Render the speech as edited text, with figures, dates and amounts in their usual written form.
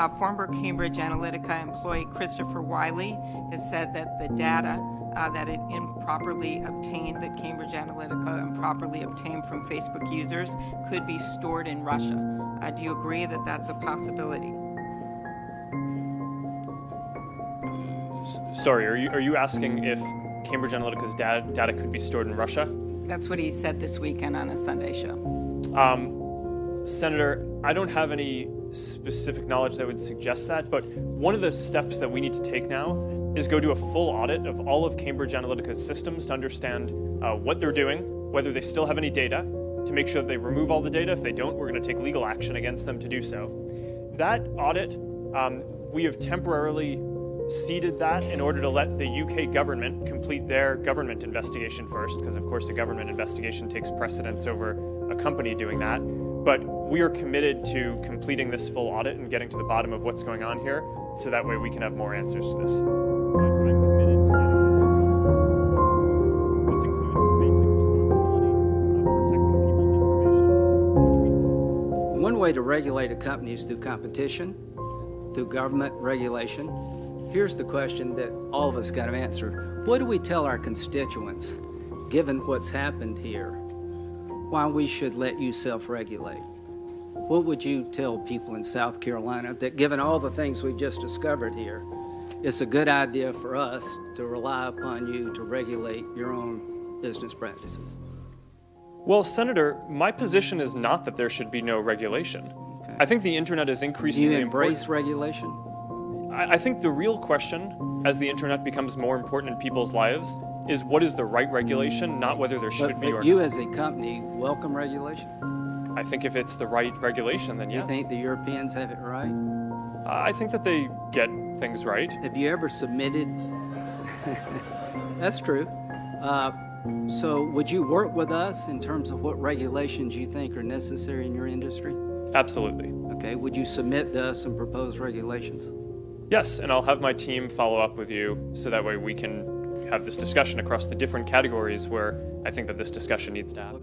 Former Cambridge Analytica employee Christopher Wiley has said that the data that it improperly obtained, that Cambridge Analytica improperly obtained from Facebook users, could be stored in Russia. Do you agree that that's a possibility? Sorry, are you asking if Cambridge Analytica's data could be stored in Russia? That's what he said this weekend on a Sunday show. Senator, I don't have any specific knowledge that would suggest that, but one of the steps that we need to take now is go do a full audit of all of Cambridge Analytica's systems to understand what they're doing, whether they still have any data, to make sure that they remove all the data. If they don't, we're going to take legal action against them to do so. That audit, we have temporarily ceded that in order to let the UK government complete their government investigation first, because of course a government investigation takes precedence over a company doing that. But we are committed to completing this full audit and getting to the bottom of what's going on here, so that way we can have more answers to this. I'm committed to getting this right. This includes the basic responsibility of protecting people's information, One way to regulate a company is through competition, through government regulation. Here's the question that all of us got to answer. What do we tell our constituents, given what's happened here, why we should let you self-regulate? What would you tell people in South Carolina that, given all the things we've just discovered here, it's a good idea for us to rely upon you to regulate your own business practices? Well, Senator, my position is not that there should be no regulation. Okay. I think the internet is increasingly important. Do you embrace regulation? I think the real question, as the internet becomes more important in people's lives, is what is the right regulation, not whether there should be or not. But you as a company welcome regulation? I think if it's the right regulation, then yes. You think the Europeans have it right? I think that they get things right. Have you ever submitted? That's true. So would you work with us in terms of what regulations you think are necessary in your industry? Absolutely. Okay, would you submit to us and propose regulations? Yes, and I'll have my team follow up with you so that way we can have this discussion across the different categories where I think that this discussion needs to happen.